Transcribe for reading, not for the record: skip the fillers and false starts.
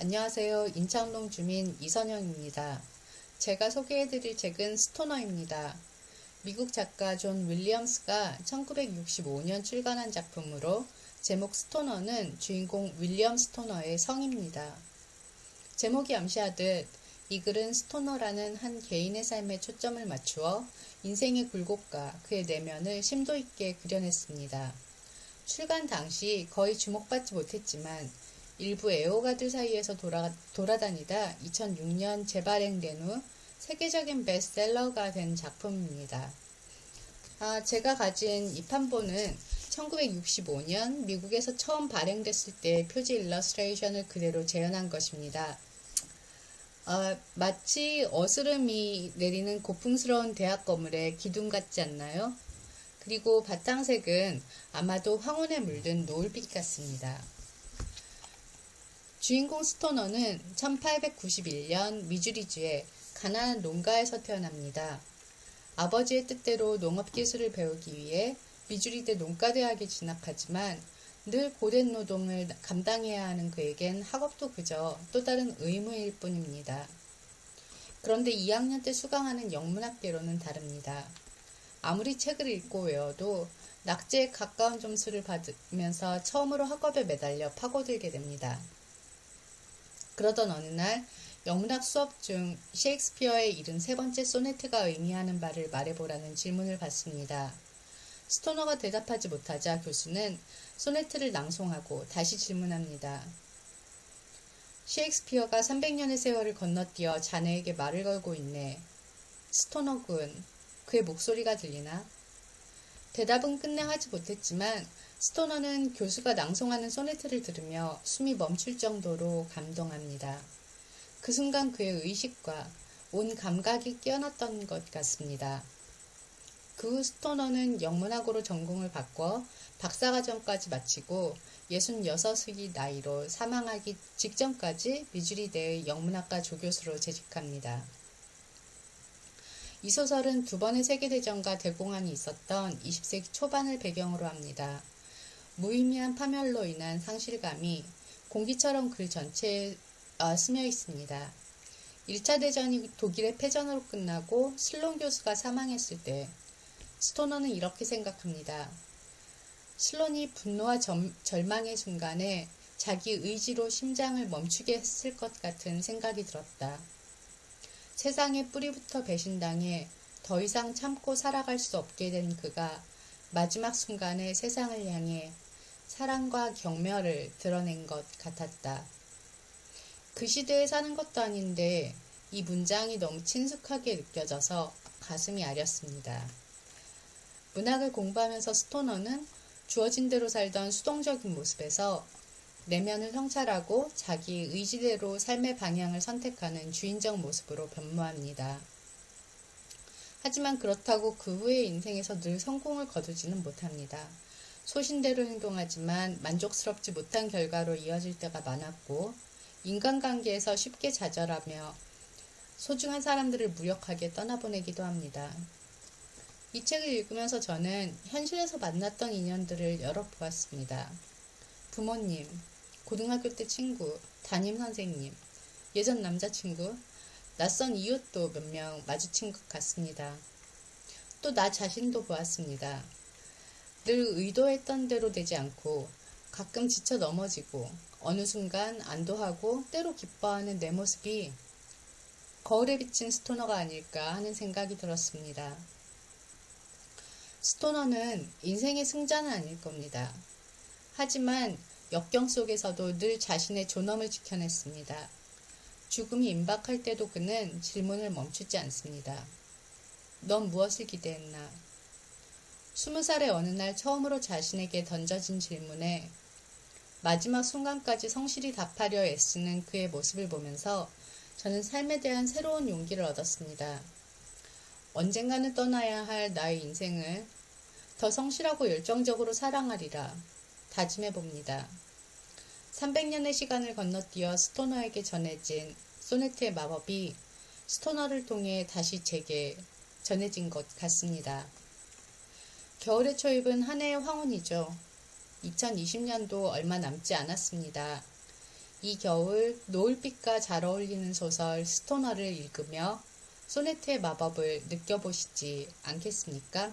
안녕하세요. 인창동 주민 이선영입니다. 제가 소개해드릴 책은 스토너입니다. 미국 작가 존 윌리엄스가 1965년 출간한 작품으로 제목 스토너는 주인공 윌리엄 스토너의 성입니다. 제목이 암시하듯 이 글은 스토너라는 한 개인의 삶에 초점을 맞추어 인생의 굴곡과 그의 내면을 심도 있게 그려냈습니다. 출간 당시 거의 주목받지 못했지만 일부 애호가들 사이에서 돌아다니다 2006년 재발행된 후 세계적인 베스트셀러가 된 작품입니다. 제가 가진 이 판본은 1965년 미국에서 처음 발행됐을 때 표지 일러스트레이션을 그대로 재현한 것입니다. 마치 어스름이 내리는 고풍스러운 대학 건물의 기둥 같지 않나요? 그리고 바탕색은 아마도 황혼에 물든 노을빛 같습니다. 주인공 스토너는 1891년 미주리주의 가난한 농가에서 태어납니다. 아버지의 뜻대로 농업기술을 배우기 위해 미주리대 농가대학에 진학하지만 늘 고된 노동을 감당해야 하는 그에겐 학업도 그저 또 다른 의무일 뿐입니다. 그런데 2학년 때 수강하는 영문학계로는 다릅니다. 아무리 책을 읽고 외워도 낙제에 가까운 점수를 받으면서 처음으로 학업에 매달려 파고들게 됩니다. 그러던 어느 날 영문학 수업 중 셰익스피어의 73번째 소네트가 의미하는 바를 말해보라는 질문을 받습니다. 스토너가 대답하지 못하자 교수는 소네트를 낭송하고 다시 질문합니다. 셰익스피어가 300년의 세월을 건너뛰어 자네에게 말을 걸고 있네. 스토너 군, 그의 목소리가 들리나? 대답은 끝내 하지 못했지만 스토너는 교수가 낭송하는 소네트를 들으며 숨이 멈출 정도로 감동합니다. 그 순간 그의 의식과 온 감각이 깨어났던 것 같습니다. 그 후 스토너는 영문학으로 전공을 바꿔 박사과정까지 마치고 66의 나이로 사망하기 직전까지 미주리대의 영문학과 조교수로 재직합니다. 이 소설은 두 번의 세계대전과 대공황이 있었던 20세기 초반을 배경으로 합니다. 무의미한 파멸로 인한 상실감이 공기처럼 글 전체에 스며 있습니다. 1차 대전이 독일의 패전으로 끝나고 슬론 교수가 사망했을 때 스토너는 이렇게 생각합니다. 슬론이 분노와 절망의 순간에 자기 의지로 심장을 멈추게 했을 것 같은 생각이 들었다. 세상의 뿌리부터 배신당해 더 이상 참고 살아갈 수 없게 된 그가 마지막 순간에 세상을 향해 사랑과 경멸을 드러낸 것 같았다. 그 시대에 사는 것도 아닌데 이 문장이 너무 친숙하게 느껴져서 가슴이 아렸습니다. 문학을 공부하면서 스토너는 주어진 대로 살던 수동적인 모습에서 내면을 성찰하고 자기 의지대로 삶의 방향을 선택하는 주인적 모습으로 변모합니다. 하지만 그렇다고 그 후의 인생에서 늘 성공을 거두지는 못합니다. 소신대로 행동하지만 만족스럽지 못한 결과로 이어질 때가 많았고 인간관계에서 쉽게 좌절하며 소중한 사람들을 무력하게 떠나보내기도 합니다. 이 책을 읽으면서 저는 현실에서 만났던 인연들을 열어보았습니다. 부모님, 고등학교 때 친구, 담임 선생님, 예전 남자친구, 낯선 이웃도 몇 명 마주친 것 같습니다. 또 나 자신도 보았습니다. 늘 의도했던 대로 되지 않고 가끔 지쳐 넘어지고 어느 순간 안도하고 때로 기뻐하는 내 모습이 거울에 비친 스토너가 아닐까 하는 생각이 들었습니다. 스토너는 인생의 승자는 아닐 겁니다. 하지만 역경 속에서도 늘 자신의 존엄을 지켜냈습니다. 죽음이 임박할 때도 그는 질문을 멈추지 않습니다. 넌 무엇을 기대했나? 20살의 어느 날 처음으로 자신에게 던져진 질문에 마지막 순간까지 성실히 답하려 애쓰는 그의 모습을 보면서 저는 삶에 대한 새로운 용기를 얻었습니다. 언젠가는 떠나야 할 나의 인생을 더 성실하고 열정적으로 사랑하리라 다짐해봅니다. 300년의 시간을 건너뛰어 스토너에게 전해진 소네트의 마법이 스토너를 통해 다시 제게 전해진 것 같습니다. 겨울에 초입은 한 해의 황혼이죠. 2020년도 얼마 남지 않았습니다. 이 겨울 노을빛과 잘 어울리는 소설 스토너를 읽으며 소네트의 마법을 느껴보시지 않겠습니까?